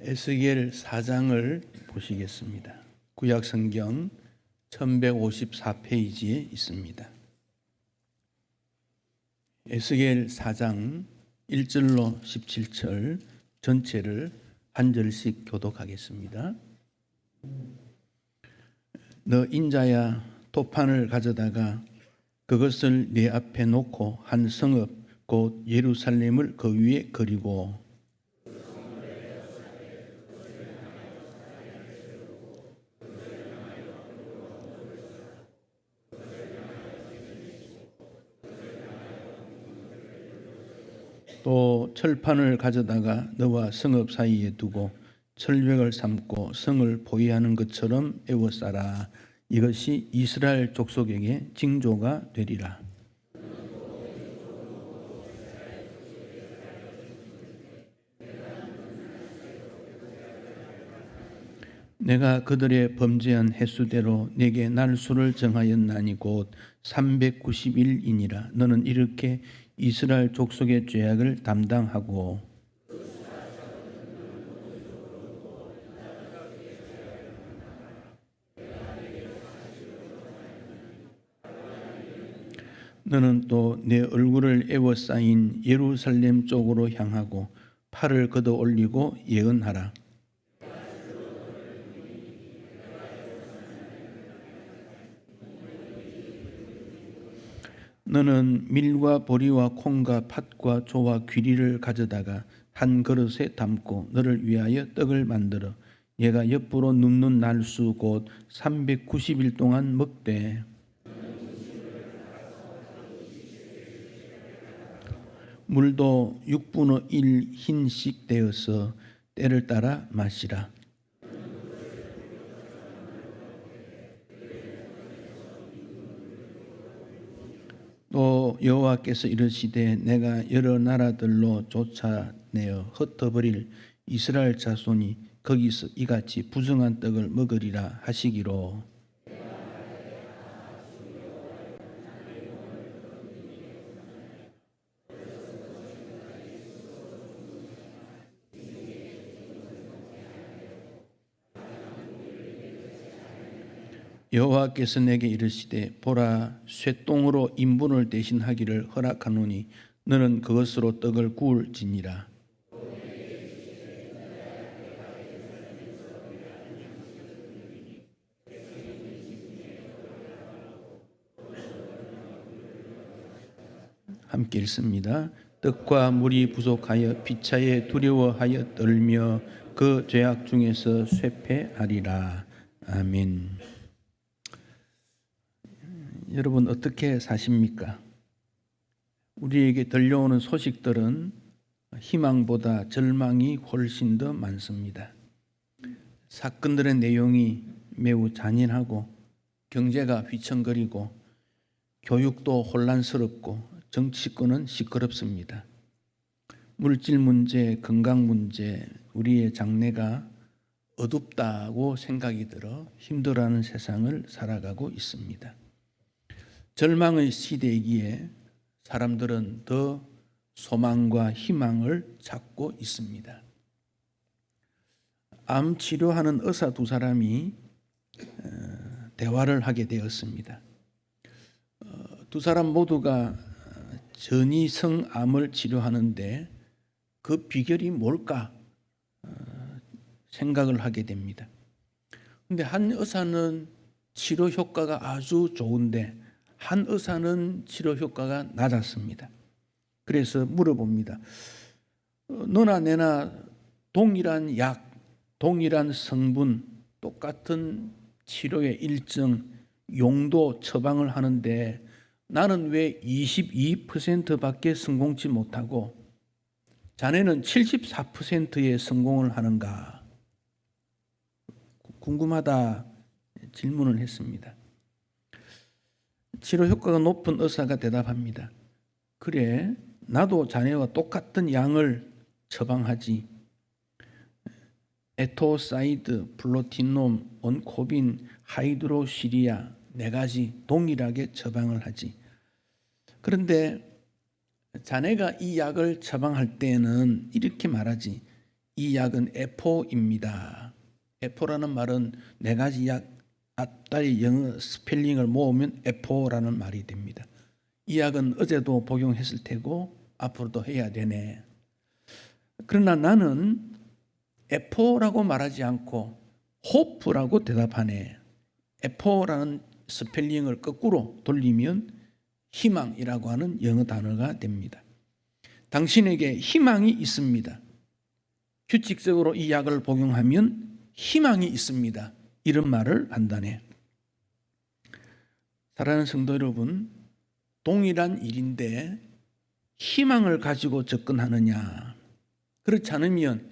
에스겔 4장을 보시겠습니다. 구약성경 1154페이지에 있습니다. 에스겔 4장 1절로 17절 전체를 한 절씩 교독하겠습니다. 너 인자야, 도판을 가져다가 그것을 네 앞에 놓고 한 성읍 곧 예루살렘을 그 위에 그리고 또 철판을 가져다가 너와 성읍 사이에 두고 철벽을 삼고 성을 포위하는 것처럼 에워싸라. 이것이 이스라엘 족속에게 징조가 되리라. 내가 그들의 범죄한 횟수대로 내게 날수를 정하였나니 곧 390일이니라. 너는 이렇게 이스라엘 족속의 죄악을 담당하고 너는 또 내 얼굴을 에워싸인 예루살렘 쪽으로 향하고 팔을 걷어 올리고 예언하라. 너는 밀과 보리와 콩과 팥과 조와 귀리를 가져다가 한 그릇에 담고 너를 위하여 떡을 만들어 얘가 옆으로 눕는 날수 곧 390일 동안 먹되 물도 6분의 1 흰씩 되어서 때를 따라 마시라. 또 여호와께서 이르시되 내가 여러 나라들로 쫓아내어 흩어버릴 이스라엘 자손이 거기서 이같이 부정한 떡을 먹으리라 하시기로 여호와께서 내게 이르시되 보라 쇠똥으로 인분을 대신하기를 허락하노니 너는 그것으로 떡을 구울지니라. 함께 읽습니다. 떡과 물이 부족하여 피차에 두려워하여 떨며 그 죄악 중에서 쇠폐하리라. 아멘. 여러분 어떻게 사십니까? 우리에게 들려오는 소식들은 희망보다 절망이 훨씬 더 많습니다. 사건들의 내용이 매우 잔인하고 경제가 휘청거리고 교육도 혼란스럽고 정치권은 시끄럽습니다. 물질 문제, 건강 문제, 우리의 장래가 어둡다고 생각이 들어 힘들어하는 세상을 살아가고 있습니다. 절망의 시대이기에 사람들은 더 소망과 희망을 찾고 있습니다. 암 치료하는 의사 두 사람이 대화를 하게 되었습니다. 두 사람 모두가 전이성 암을 치료하는데 그 비결이 뭘까 생각을 하게 됩니다. 그런데 한 의사는 치료 효과가 아주 좋은데 한 의사는 치료 효과가 낮았습니다. 그래서 물어봅니다. 너나 내나 동일한 약, 동일한 성분, 똑같은 치료의 일정, 용도 처방을 하는데 나는 왜 22%밖에 성공치 못하고 자네는 74%의 성공을 하는가? 궁금하다 질문을 했습니다. 치료 효과가 높은 의사가 대답합니다. 그래, 나도 자네와 똑같은 양을 처방하지. 에토사이드, 플로티놈, 온코빈, 하이드로시리아 4가지 동일하게 처방을 하지. 그런데 자네가 이 약을 처방할 때는 이렇게 말하지. 이 약은 에포입니다. 에포라는 말은 네 가지 약 앞다리 영어 스펠링을 모으면 에포라는 말이 됩니다. 이 약은 어제도 복용했을 테고 앞으로도 해야 되네. 그러나 나는 에포라고 말하지 않고 호프라고 대답하네. 에포라는 스펠링을 거꾸로 돌리면 희망이라고 하는 영어 단어가 됩니다. 당신에게 희망이 있습니다. 규칙적으로 이 약을 복용하면 희망이 있습니다. 이런 말을 한다네. 사랑하는 성도 여러분, 동일한 일인데 희망을 가지고 접근하느냐, 그렇지 않으면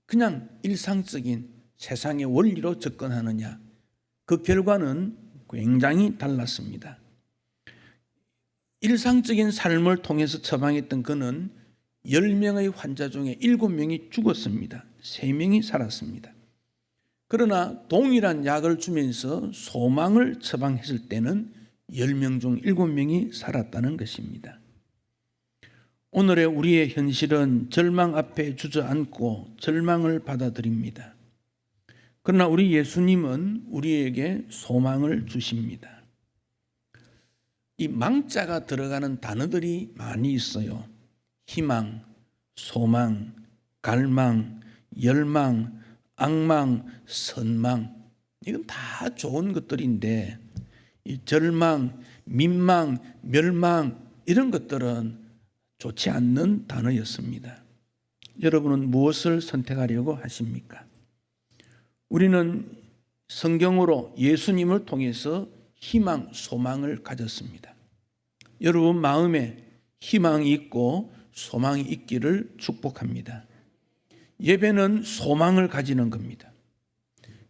그냥 일상적인 세상의 원리로 접근하느냐, 그 결과는 굉장히 달랐습니다. 일상적인 삶을 통해서 처방했던 그는 10명의 환자 중에 7명이 죽었습니다. 3명이 살았습니다. 그러나 동일한 약을 주면서 소망을 처방했을 때는 10명 중 7명이 살았다는 것입니다. 오늘의 우리의 현실은 절망 앞에 주저앉고 절망을 받아들입니다. 그러나 우리 예수님은 우리에게 소망을 주십니다. 이 망자가 들어가는 단어들이 많이 있어요. 희망, 소망, 갈망, 열망, 악망, 선망. 이건 다 좋은 것들인데 이 절망, 민망, 멸망 이런 것들은 좋지 않는 단어였습니다. 여러분은 무엇을 선택하려고 하십니까? 우리는 성경으로 예수님을 통해서 희망, 소망을 가졌습니다. 여러분 마음에 희망이 있고 소망이 있기를 축복합니다. 예배는 소망을 가지는 겁니다.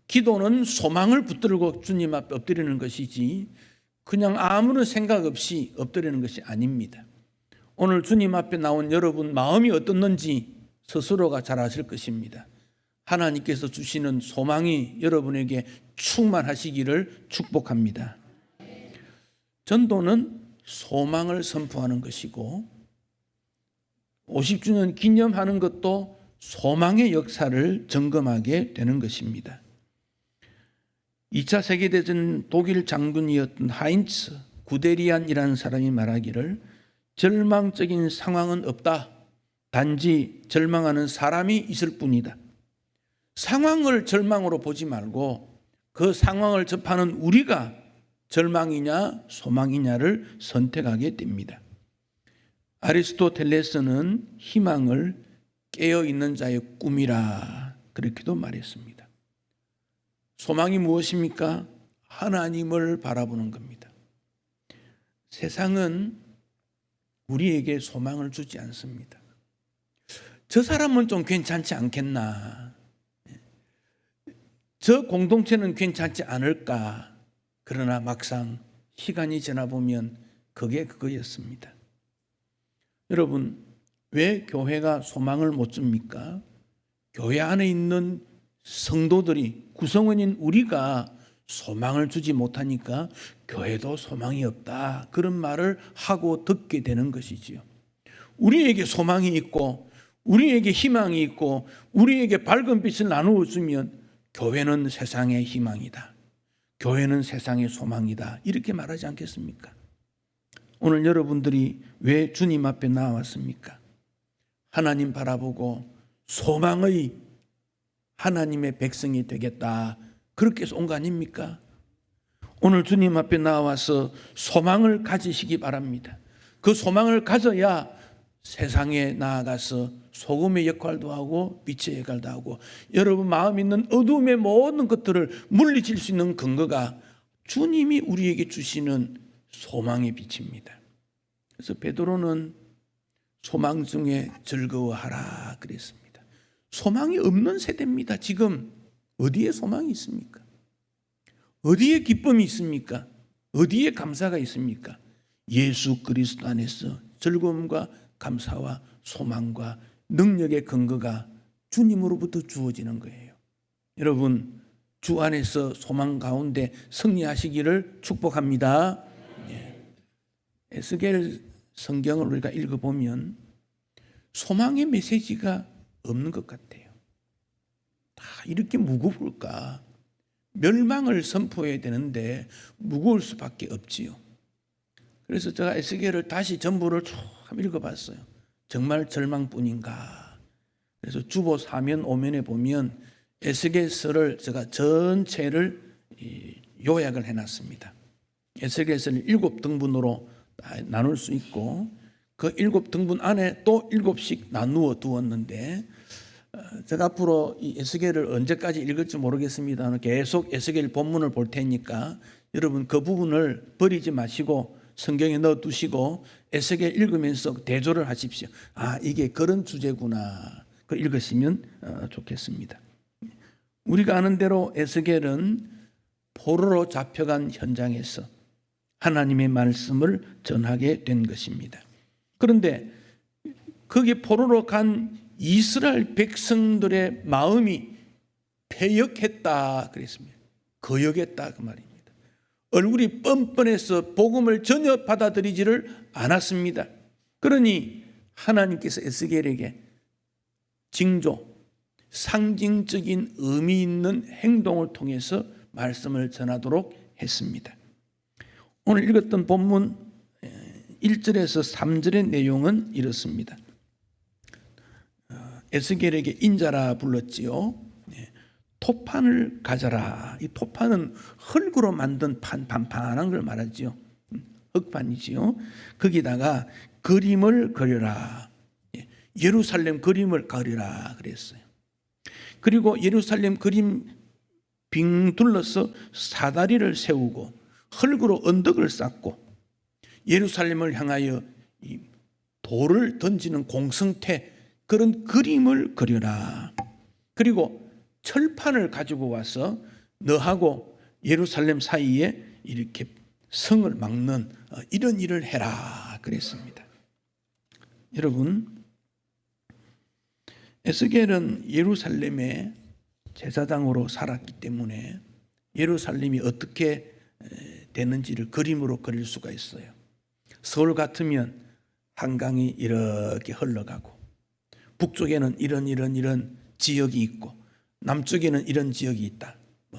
기도는 소망을 붙들고 주님 앞에 엎드리는 것이지 그냥 아무런 생각 없이 엎드리는 것이 아닙니다. 오늘 주님 앞에 나온 여러분 마음이 어떻는지 스스로가 잘 아실 것입니다. 하나님께서 주시는 소망이 여러분에게 충만하시기를 축복합니다. 전도는 소망을 선포하는 것이고 50주년 기념하는 것도 소망의 역사를 점검하게 되는 것입니다. 2차 세계대전 독일 장군이었던 하인츠 구데리안이라는 사람이 말하기를 절망적인 상황은 없다. 단지 절망하는 사람이 있을 뿐이다. 상황을 절망으로 보지 말고 그 상황을 접하는 우리가 절망이냐 소망이냐를 선택하게 됩니다. 아리스토텔레스는 희망을 깨어있는 자의 꿈이라 그렇게도 말했습니다. 소망이 무엇입니까? 하나님을 바라보는 겁니다. 세상은 우리에게 소망을 주지 않습니다. 저 사람은 좀 괜찮지 않겠나? 저 공동체는 괜찮지 않을까? 그러나 막상 시간이 지나보면 그게 그거였습니다. 여러분, 왜 교회가 소망을 못 줍니까? 교회 안에 있는 성도들이, 구성원인 우리가 소망을 주지 못하니까 교회도 소망이 없다. 그런 말을 하고 듣게 되는 것이지요. 우리에게 소망이 있고 우리에게 희망이 있고 우리에게 밝은 빛을 나누어 주면 교회는 세상의 희망이다. 교회는 세상의 소망이다. 이렇게 말하지 않겠습니까? 오늘 여러분들이 왜 주님 앞에 나왔습니까? 하나님 바라보고 소망의 하나님의 백성이 되겠다. 그렇게 해서 온 거 아닙니까? 오늘 주님 앞에 나와서 소망을 가지시기 바랍니다. 그 소망을 가져야 세상에 나아가서 소금의 역할도 하고 빛의 역할도 하고 여러분 마음에 있는 어둠의 모든 것들을 물리칠 수 있는 근거가 주님이 우리에게 주시는 소망의 빛입니다. 그래서 베드로는 소망 중에 즐거워하라 그랬습니다. 소망이 없는 세대입니다. 지금 어디에 소망이 있습니까? 어디에 기쁨이 있습니까? 어디에 감사가 있습니까? 예수 그리스도 안에서 즐거움과 감사와 소망과 능력의 근거가 주님으로부터 주어지는 거예요. 여러분 주 안에서 소망 가운데 승리하시기를 축복합니다. 에스겔 성경을 우리가 읽어보면 소망의 메시지가 없는 것 같아요. 이렇게 무거울까? 멸망을 선포해야 되는데 무거울 수밖에 없지요. 그래서 제가 에스겔을 다시 전부를 쭉 읽어봤어요. 정말 절망뿐인가? 그래서 주보 4면 5면에 보면 에스겔서를 제가 전체를 요약을 해놨습니다. 에스겔서를 7등분으로 나눌 수 있고 그 7등분 안에 또 7씩 나누어 두었는데 제가 앞으로 이 에스겔을 언제까지 읽을지 모르겠습니다. 계속 에스겔 본문을 볼 테니까 여러분 그 부분을 버리지 마시고 성경에 넣어두시고 에스겔 읽으면서 대조를 하십시오. 이게 그런 주제구나. 그걸 읽으시면 좋겠습니다. 우리가 아는 대로 에스겔은 포로로 잡혀간 현장에서 하나님의 말씀을 전하게 된 것입니다. 그런데 거기 포로로 간 이스라엘 백성들의 마음이 패역했다 그랬습니다. 거역했다 그 말입니다. 얼굴이 뻔뻔해서 복음을 전혀 받아들이지를 않았습니다. 그러니 하나님께서 에스겔에게 징조, 상징적인 의미 있는 행동을 통해서 말씀을 전하도록 했습니다. 오늘 읽었던 본문 1절에서 3절의 내용은 이렇습니다. 에스겔에게 인자라 불렀지요. 토판을 가져라. 이 토판은 흙으로 만든 판판한 걸 말하지요. 흙판이지요. 거기다가 그림을 그려라. 예루살렘 그림을 그리라 그랬어요. 그리고 예루살렘 그림 빙 둘러서 사다리를 세우고 흙으로 언덕을 쌓고 예루살렘을 향하여 돌을 던지는 공성태 그런 그림을 그려라. 그리고 철판을 가지고 와서 너하고 예루살렘 사이에 이렇게 성을 막는 이런 일을 해라 그랬습니다. 여러분, 에스겔은 예루살렘의 제사장으로 살았기 때문에 예루살렘이 어떻게 되는지를 그림으로 그릴 수가 있어요. 서울 같으면 한강이 이렇게 흘러가고 북쪽에는 이런 지역이 있고 남쪽에는 이런 지역이 있다.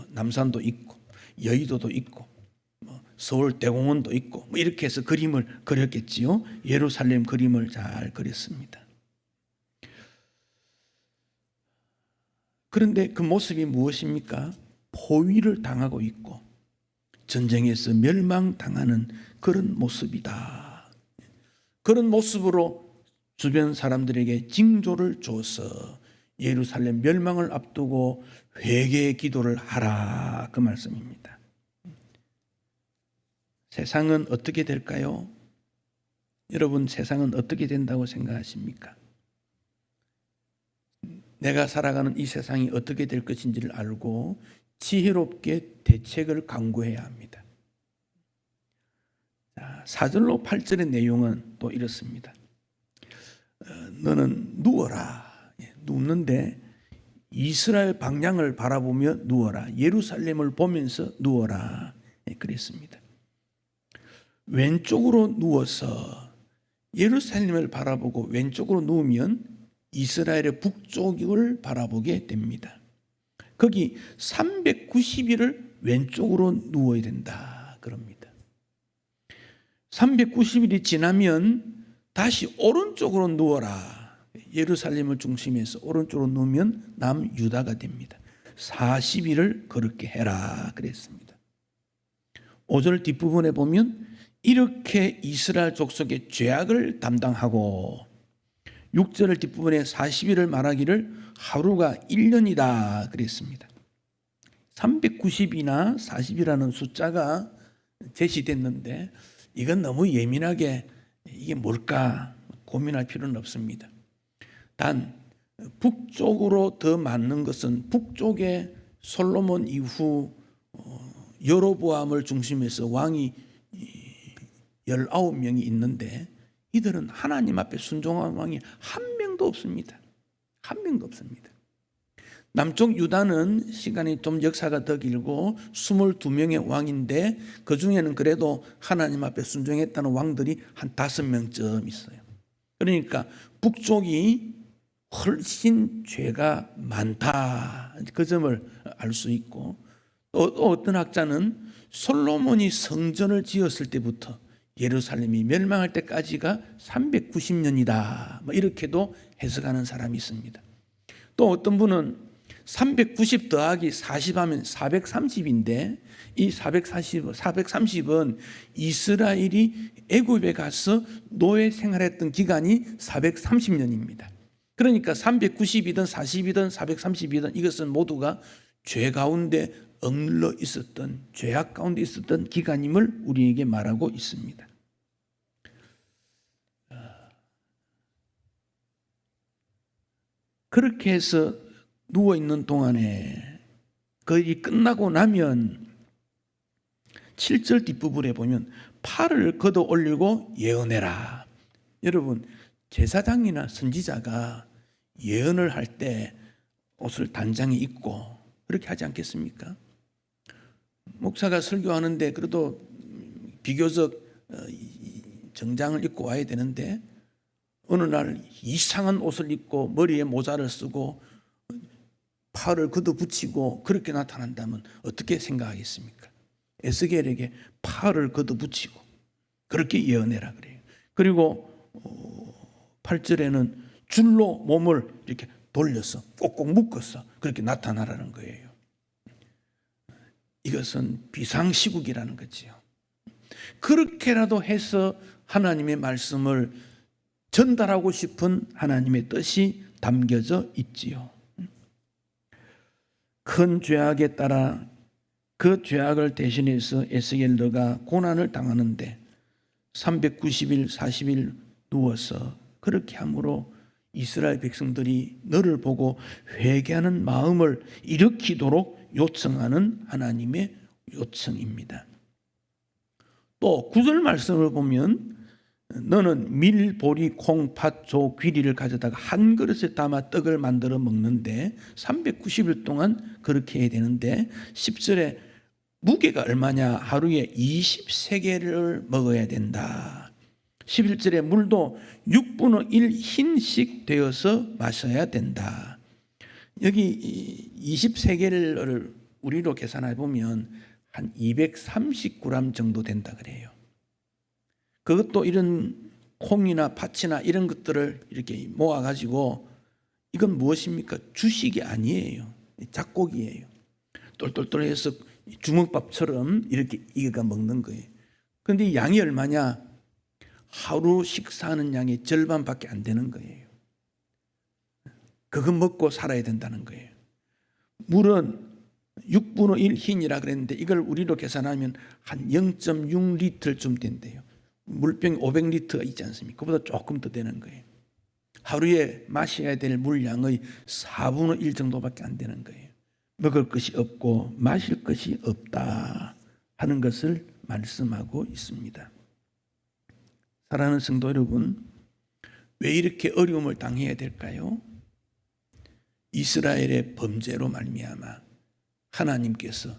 남산도 있고 여의도도 있고 서울대공원도 있고 이렇게 해서 그림을 그렸겠지요. 예루살렘 그림을 잘 그렸습니다. 그런데 그 모습이 무엇입니까? 포위를 당하고 있고 전쟁에서 멸망당하는 그런 모습이다. 그런 모습으로 주변 사람들에게 징조를 줘서 예루살렘 멸망을 앞두고 회개의 기도를 하라 그 말씀입니다. 세상은 어떻게 될까요? 여러분, 세상은 어떻게 된다고 생각하십니까? 내가 살아가는 이 세상이 어떻게 될 것인지를 알고 지혜롭게 대책을 강구해야 합니다. 4절로 8절의 내용은 또 이렇습니다. 너는 누워라. 눕는데 이스라엘 방향을 바라보며 누워라. 예루살렘을 보면서 누워라. 그랬습니다. 왼쪽으로 누워서 예루살렘을 바라보고 왼쪽으로 누우면 이스라엘의 북쪽을 바라보게 됩니다. 거기 390일을 왼쪽으로 누워야 된다 그럽니다. 390일이 지나면 다시 오른쪽으로 누워라. 예루살렘을 중심해서 오른쪽으로 누우면 남유다가 됩니다. 40일을 그렇게 해라 그랬습니다. 5절 뒷부분에 보면 이렇게 이스라엘 족속의 죄악을 담당하고 6절 뒷부분에 40일을 말하기를 하루가 1년이다 그랬습니다. 390이나 40이라는 숫자가 제시됐는데 이건 너무 예민하게 이게 뭘까 고민할 필요는 없습니다. 단 북쪽으로 더 맞는 것은 북쪽에 솔로몬 이후 여로보암을 중심해서 왕이 19명이 있는데 이들은 하나님 앞에 순종한 왕이 한 명도 없습니다. 한 명도 없습니다. 남쪽 유다는 시간이 좀 역사가 더 길고 22명의 왕인데 그 중에는 그래도 하나님 앞에 순종했다는 왕들이 한 5명쯤 있어요. 그러니까 북쪽이 훨씬 죄가 많다. 그 점을 알 수 있고, 또 어떤 학자는 솔로몬이 성전을 지었을 때부터 예루살렘이 멸망할 때까지가 390년이다. 뭐 이렇게도 해석하는 사람이 있습니다. 또 어떤 분은 390 더하기 40 하면 430인데 이 430은 이스라엘이 애굽에 가서 노예 생활했던 기간이 430년입니다. 그러니까 390이든 40이든 430이든 이것은 모두가 죄 가운데 억눌러 있었던, 죄악 가운데 있었던 기간임을 우리에게 말하고 있습니다. 그렇게 해서 누워있는 동안에 거의 끝나고 나면 7절 뒷부분에 보면 팔을 걷어 올리고 예언해라. 여러분, 제사장이나 선지자가 예언을 할 때 옷을 단장에 입고 그렇게 하지 않겠습니까? 목사가 설교하는데 그래도 비교적 정장을 입고 와야 되는데 어느 날 이상한 옷을 입고 머리에 모자를 쓰고 팔을 걷어붙이고 그렇게 나타난다면 어떻게 생각하겠습니까? 에스겔에게 팔을 걷어붙이고 그렇게 예언해라 그래요. 그리고 8절에는 줄로 몸을 이렇게 돌려서 꼭꼭 묶어서 그렇게 나타나라는 거예요. 이것은 비상시국이라는 거지요. 그렇게라도 해서 하나님의 말씀을 전달하고 싶은 하나님의 뜻이 담겨져 있지요. 큰 죄악에 따라 그 죄악을 대신해서 에스겔 너가 고난을 당하는데 390일 40일 누워서 그렇게 함으로 이스라엘 백성들이 너를 보고 회개하는 마음을 일으키도록 요청하는 하나님의 요청입니다. 또 9절 말씀을 보면 너는 밀, 보리, 콩, 팥, 조, 귀리를 가져다가 한 그릇에 담아 떡을 만들어 먹는데 390일 동안 그렇게 해야 되는데 10절에 무게가 얼마냐? 하루에 20세겔을 먹어야 된다. 11절에 물도 6분의 1 흰씩 되어서 마셔야 된다. 여기 20세겔을 우리로 계산해 보면 한 230g 정도 된다 그래요. 그것도 이런 콩이나 팥이나 이런 것들을 이렇게 모아가지고 이건 무엇입니까? 주식이 아니에요. 잡곡이에요. 똘똘똘해서 주먹밥처럼 이렇게 이가 먹는 거예요. 그런데 이 양이 얼마냐? 하루 식사하는 양의 절반밖에 안 되는 거예요. 그거 먹고 살아야 된다는 거예요. 물은 6분의 1 흰이라 그랬는데 이걸 우리로 계산하면 한 0.6리터쯤 된대요. 물병 500리터가 있지 않습니까? 그보다 조금 더 되는 거예요. 하루에 마셔야 될 물량의 4분의 1 정도밖에 안 되는 거예요. 먹을 것이 없고 마실 것이 없다 하는 것을 말씀하고 있습니다. 사랑하는 성도 여러분, 왜 이렇게 어려움을 당해야 될까요? 이스라엘의 범죄로 말미암아 하나님께서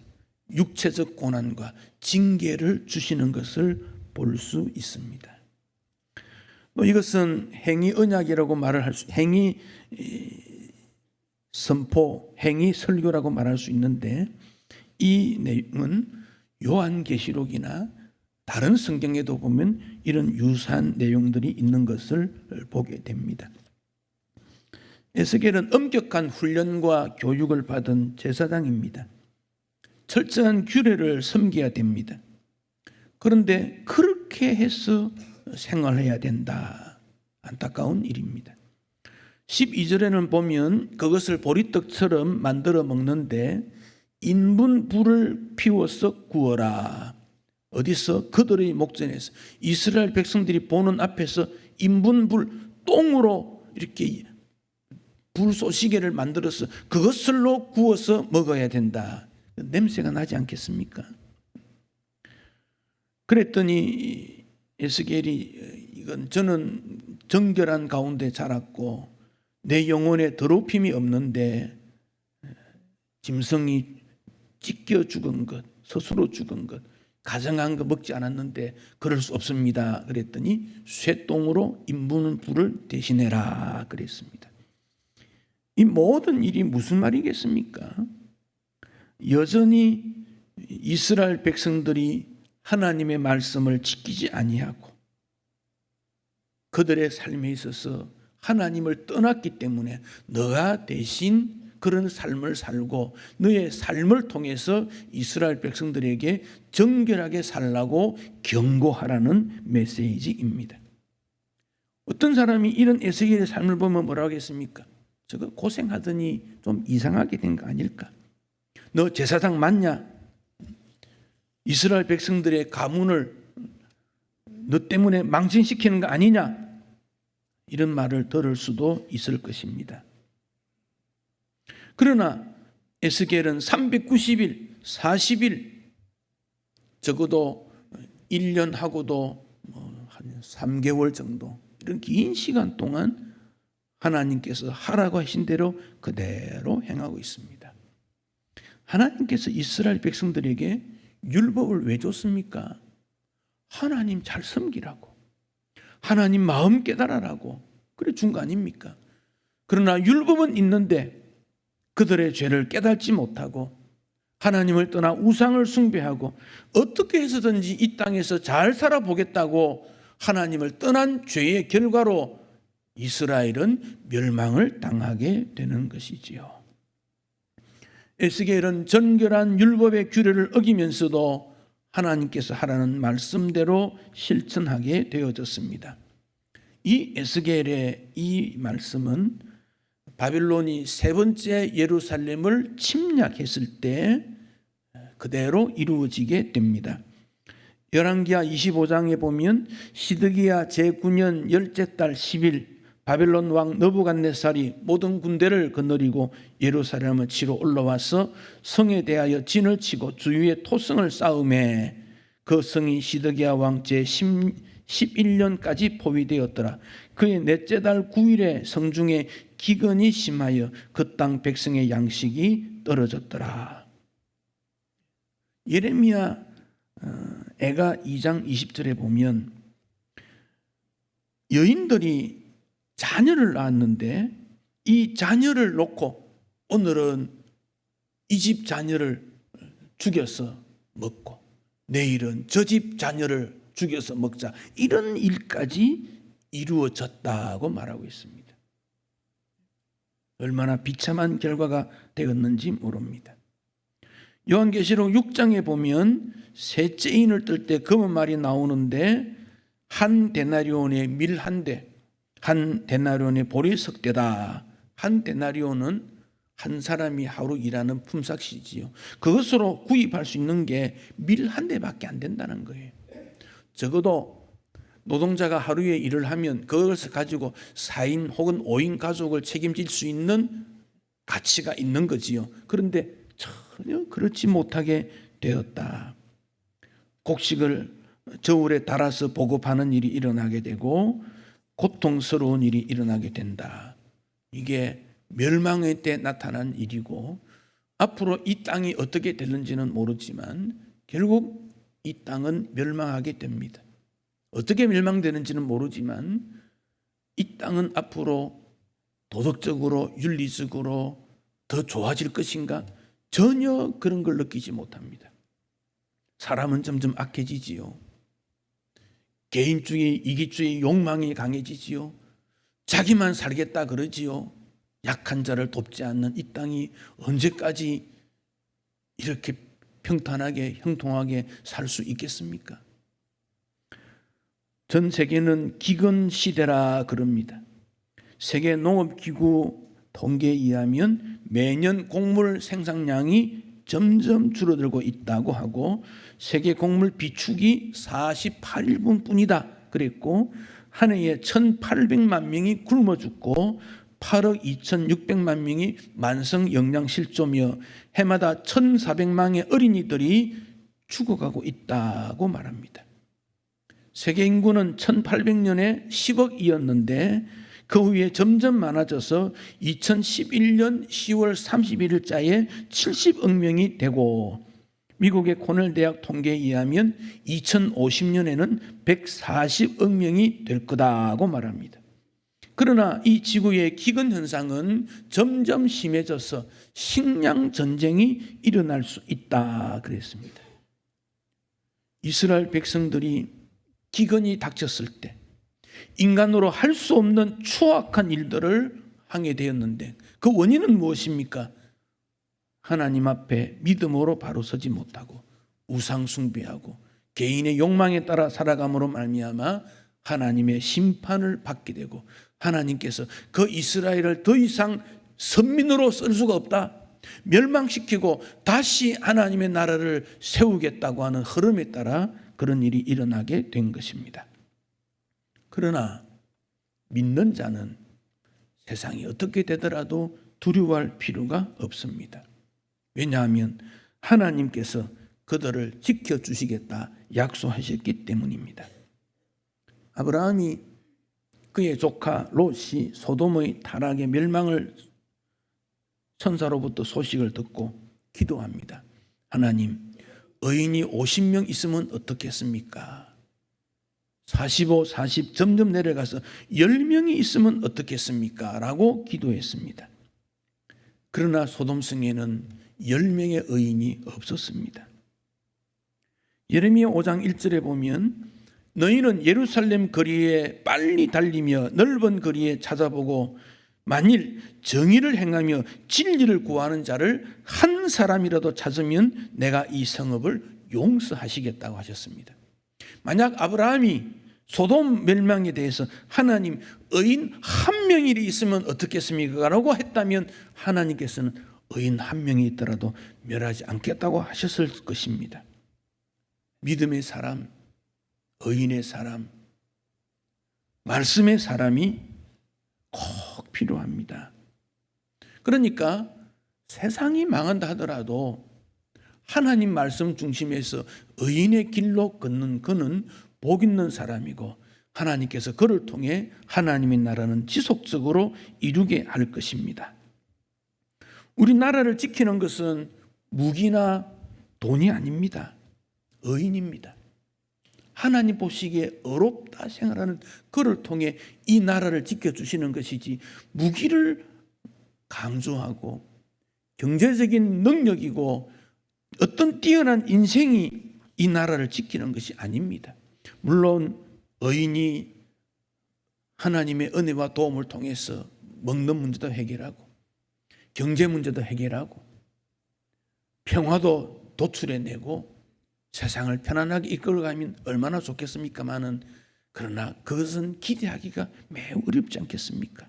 육체적 고난과 징계를 주시는 것을 볼 수 있습니다. 또 이것은 행위 언약이라고 말을 할 수, 행위 선포, 행위 설교라고 말할 수 있는데 이 내용은 요한계시록이나 다른 성경에도 보면 이런 유사한 내용들이 있는 것을 보게 됩니다. 에스겔은 엄격한 훈련과 교육을 받은 제사장입니다. 철저한 규례를 섬겨야 됩니다. 그런데 그렇게 해서 생활해야 된다. 안타까운 일입니다. 12절에는 보면 그것을 보리떡처럼 만들어 먹는데 인분불을 피워서 구워라. 어디서? 그들의 목전에서. 이스라엘 백성들이 보는 앞에서 인분불, 똥으로 이렇게 불쏘시개를 만들어서 그것을로 구워서 먹어야 된다. 냄새가 나지 않겠습니까? 그랬더니 에스겔이 이건 저는 정결한 가운데 자랐고 내 영혼에 더럽힘이 없는데 짐승이 찢겨 죽은 것, 스스로 죽은 것, 가정한 거 먹지 않았는데 그럴 수 없습니다. 그랬더니 쇠똥으로 인분불을 대신해라 그랬습니다. 이 모든 일이 무슨 말이겠습니까? 여전히 이스라엘 백성들이 하나님의 말씀을 지키지 아니하고 그들의 삶에 있어서 하나님을 떠났기 때문에 너가 대신 그런 삶을 살고 너의 삶을 통해서 이스라엘 백성들에게 정결하게 살라고 경고하라는 메시지입니다. 어떤 사람이 이런 에스겔의 삶을 보면 뭐라고 하겠습니까? 저거 고생하더니 좀 이상하게 된 거 아닐까? 너 제사장 맞냐? 이스라엘 백성들의 가문을 너 때문에 망신시키는 거 아니냐? 이런 말을 들을 수도 있을 것입니다. 그러나 에스겔은 390일, 40일, 적어도 1년하고도 한 3개월 정도 이런 긴 시간 동안 하나님께서 하라고 하신 대로 그대로 행하고 있습니다. 하나님께서 이스라엘 백성들에게 율법을 왜 줬습니까? 하나님 잘 섬기라고, 하나님 마음 깨달으라고 그래 준 거 아닙니까? 그러나 율법은 있는데 그들의 죄를 깨닫지 못하고 하나님을 떠나 우상을 숭배하고 어떻게 해서든지 이 땅에서 잘 살아보겠다고 하나님을 떠난 죄의 결과로 이스라엘은 멸망을 당하게 되는 것이지요. 에스겔은 정결한 율법의 규례를 어기면서도 하나님께서 하라는 말씀대로 실천하게 되어졌습니다. 이 에스겔의 이 말씀은 바빌론이 세 번째 예루살렘을 침략했을 때 그대로 이루어지게 됩니다. 열왕기하 25장에 보면 시드기야 제9년 열째 달 10일 바벨론 왕 느부갓네살이 모든 군대를 거느리고 예루살렘을 치러 올라와서 성에 대하여 진을 치고 주위에 토성을 쌓음에 그 성이 시드기야 왕 제11년까지 포위되었더라. 그의 넷째 달 9일에 성중에 기근이 심하여 그 땅 백성의 양식이 떨어졌더라. 예레미야 애가 2장 20절에 보면 여인들이 자녀를 낳았는데 이 자녀를 놓고 오늘은 이 집 자녀를 죽여서 먹고 내일은 저 집 자녀를 죽여서 먹자, 이런 일까지 이루어졌다고 말하고 있습니다. 얼마나 비참한 결과가 되었는지 모릅니다. 요한계시록 6장에 보면 셋째인을 뜰 때 검은 말이 나오는데 한 데나리온의 밀 한 대, 한 데나리온의 보리 석 대다. 한 데나리온은 한 사람이 하루 일하는 품삯이지요. 그것으로 구입할 수 있는 게 밀 한 대밖에 안 된다는 거예요. 적어도 노동자가 하루에 일을 하면 그것을 가지고 4인 혹은 5인 가족을 책임질 수 있는 가치가 있는 거지요. 그런데 전혀 그렇지 못하게 되었다. 곡식을 저울에 달아서 보급하는 일이 일어나게 되고 고통스러운 일이 일어나게 된다. 이게 멸망의 때 나타난 일이고 앞으로 이 땅이 어떻게 되는지는 모르지만 결국 이 땅은 멸망하게 됩니다. 어떻게 멸망되는지는 모르지만 이 땅은 앞으로 도덕적으로 윤리적으로 더 좋아질 것인가? 전혀 그런 걸 느끼지 못합니다. 사람은 점점 악해지지요. 개인주의, 이기주의, 욕망이 강해지지요. 자기만 살겠다 그러지요. 약한 자를 돕지 않는 이 땅이 언제까지 이렇게 평탄하게 형통하게 살 수 있겠습니까? 전 세계는 기근 시대라 그럽니다. 세계 농업기구 통계에 의하면 매년 곡물 생산량이 점점 줄어들고 있다고 하고 세계 곡물 비축이 48일분 뿐이다 그랬고 한 해에 1,800만 명이 굶어 죽고 8억 2,600만 명이 만성 영양 실조며 해마다 1,400만의 어린이들이 죽어가고 있다고 말합니다. 세계 인구는 1800년에 10억이었는데 그 후에 점점 많아져서 2011년 10월 31일자에 70억 명이 되고 미국의 코넬 대학 통계에 의하면 2050년에는 140억 명이 될 거다고 말합니다. 그러나 이 지구의 기근 현상은 점점 심해져서 식량 전쟁이 일어날 수 있다 그랬습니다. 이스라엘 백성들이 기근이 닥쳤을 때 인간으로 할 수 없는 추악한 일들을 하게 되었는데 그 원인은 무엇입니까? 하나님 앞에 믿음으로 바로 서지 못하고 우상 숭배하고 개인의 욕망에 따라 살아감으로 말미암아 하나님의 심판을 받게 되고 하나님께서 그 이스라엘을 더 이상 선민으로 쓸 수가 없다, 멸망시키고 다시 하나님의 나라를 세우겠다고 하는 흐름에 따라 그런 일이 일어나게 된 것입니다. 그러나 믿는 자는 세상이 어떻게 되더라도 두려워할 필요가 없습니다. 왜냐하면 하나님께서 그들을 지켜주시겠다 약속하셨기 때문입니다. 아브라함이 그의 조카 롯이 소돔의 타락의 멸망을 천사로부터 소식을 듣고 기도합니다. 하나님, 의인이 50명 있으면 어떻겠습니까? 45, 40 점점 내려가서 10명이 있으면 어떻겠습니까? 라고 기도했습니다. 그러나 소돔 성에는 10명의 의인이 없었습니다. 예레미야 5장 1절에 보면 너희는 예루살렘 거리에 빨리 달리며 넓은 거리에 찾아보고 만일 정의를 행하며 진리를 구하는 자를 한 사람이라도 찾으면 내가 이 성읍을 용서하시겠다고 하셨습니다. 만약 아브라함이 소돔 멸망에 대해서 하나님 의인 한 명이 있으면 어떻겠습니까? 라고 했다면 하나님께서는 의인 한 명이 있더라도 멸하지 않겠다고 하셨을 것입니다. 믿음의 사람, 의인의 사람, 말씀의 사람이 꼭 필요합니다. 그러니까 세상이 망한다 하더라도 하나님 말씀 중심에서 의인의 길로 걷는 그는 복 있는 사람이고 하나님께서 그를 통해 하나님의 나라는 지속적으로 이루게 할 것입니다. 우리나라를 지키는 것은 무기나 돈이 아닙니다. 의인입니다. 하나님 보시기에 의롭다 생활하는 그를 통해 이 나라를 지켜주시는 것이지 무기를 강조하고 경제적인 능력이고 어떤 뛰어난 인생이 이 나라를 지키는 것이 아닙니다. 물론 의인이 하나님의 은혜와 도움을 통해서 먹는 문제도 해결하고 경제 문제도 해결하고 평화도 도출해내고 세상을 편안하게 이끌어가면 얼마나 좋겠습니까마는 그러나 그것은 기대하기가 매우 어렵지 않겠습니까?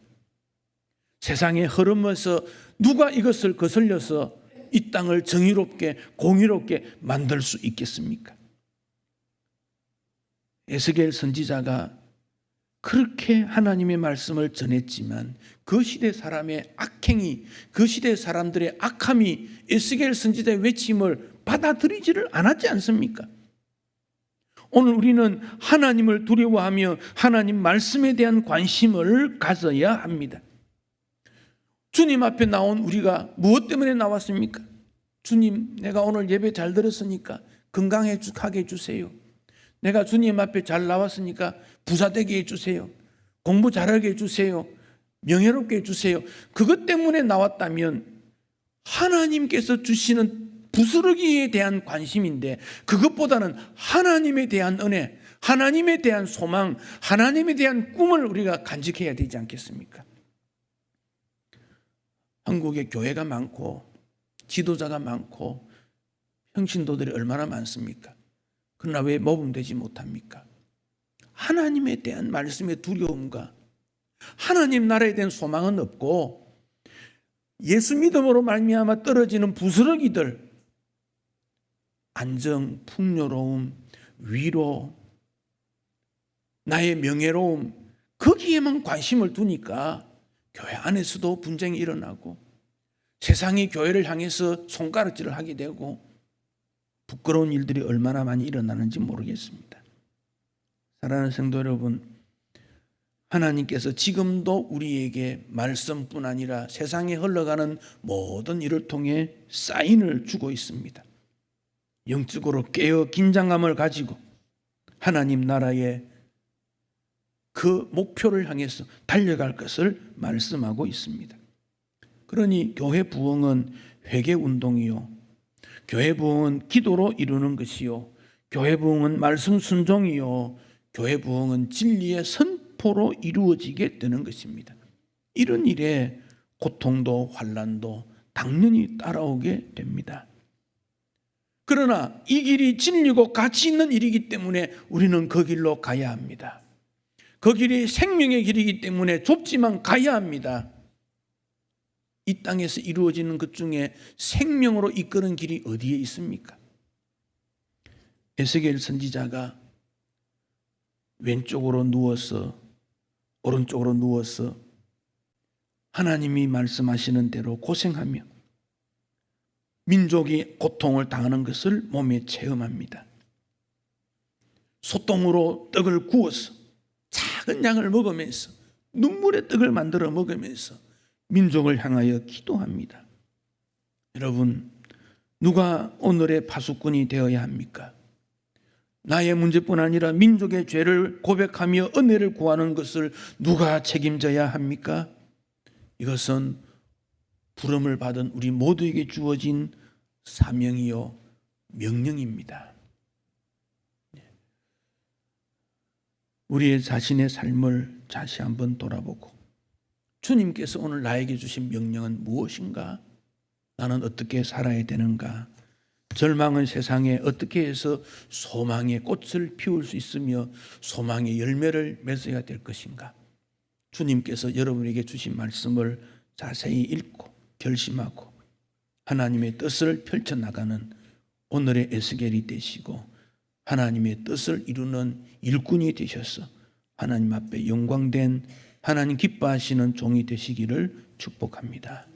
세상의 흐름에서 누가 이것을 거슬려서 이 땅을 정의롭게 공의롭게 만들 수 있겠습니까? 에스겔 선지자가 그렇게 하나님의 말씀을 전했지만 그 시대 사람의 악행이, 그 시대 사람들의 악함이 에스겔 선지자의 외침을 받아들이지를 않았지 않습니까? 오늘 우리는 하나님을 두려워하며 하나님 말씀에 대한 관심을 가져야 합니다. 주님 앞에 나온 우리가 무엇 때문에 나왔습니까? 주님, 내가 오늘 예배 잘 들었으니까 건강하게 해주세요. 내가 주님 앞에 잘 나왔으니까 부자되게 해주세요. 공부 잘하게 해주세요. 명예롭게 해주세요. 그것 때문에 나왔다면 하나님께서 주시는 부스러기에 대한 관심인데 그것보다는 하나님에 대한 은혜, 하나님에 대한 소망, 하나님에 대한 꿈을 우리가 간직해야 되지 않겠습니까? 한국에 교회가 많고 지도자가 많고 평신도들이 얼마나 많습니까? 그러나 왜 모범되지 못합니까? 하나님에 대한 말씀의 두려움과 하나님 나라에 대한 소망은 없고 예수 믿음으로 말미암아 떨어지는 부스러기들, 안정, 풍요로움, 위로, 나의 명예로움, 거기에만 관심을 두니까 교회 안에서도 분쟁이 일어나고 세상이 교회를 향해서 손가락질을 하게 되고 부끄러운 일들이 얼마나 많이 일어나는지 모르겠습니다. 사랑하는 성도 여러분, 하나님께서 지금도 우리에게 말씀뿐 아니라 세상에 흘러가는 모든 일을 통해 사인을 주고 있습니다. 영적으로 깨어 긴장감을 가지고 하나님 나라의 그 목표를 향해서 달려갈 것을 말씀하고 있습니다. 그러니 교회 부흥은 회개 운동이요, 교회 부흥은 기도로 이루는 것이요, 교회 부흥은 말씀 순종이요, 교회 부흥은 진리의 선포로 이루어지게 되는 것입니다. 이런 일에 고통도 환난도 당연히 따라오게 됩니다. 그러나 이 길이 진리고 가치 있는 일이기 때문에 우리는 그 길로 가야 합니다. 그 길이 생명의 길이기 때문에 좁지만 가야 합니다. 이 땅에서 이루어지는 것 중에 생명으로 이끄는 길이 어디에 있습니까? 에스겔 선지자가 왼쪽으로 누워서 오른쪽으로 누워서 하나님이 말씀하시는 대로 고생하며 민족이 고통을 당하는 것을 몸에 체험합니다. 소똥으로 떡을 구워서 작은 양을 먹으면서 눈물의 떡을 만들어 먹으면서 민족을 향하여 기도합니다. 여러분, 누가 오늘의 파수꾼이 되어야 합니까? 나의 문제뿐 아니라 민족의 죄를 고백하며 은혜를 구하는 것을 누가 책임져야 합니까? 이것은 부름을 받은 우리 모두에게 주어진 사명이요 명령입니다. 우리의 자신의 삶을 다시 한번 돌아보고 주님께서 오늘 나에게 주신 명령은 무엇인가? 나는 어떻게 살아야 되는가? 절망은 세상에 어떻게 해서 소망의 꽃을 피울 수 있으며 소망의 열매를 맺어야 될 것인가? 주님께서 여러분에게 주신 말씀을 자세히 읽고 결심하고 하나님의 뜻을 펼쳐나가는 오늘의 에스겔이 되시고 하나님의 뜻을 이루는 일꾼이 되셔서 하나님 앞에 영광된 하나님 기뻐하시는 종이 되시기를 축복합니다.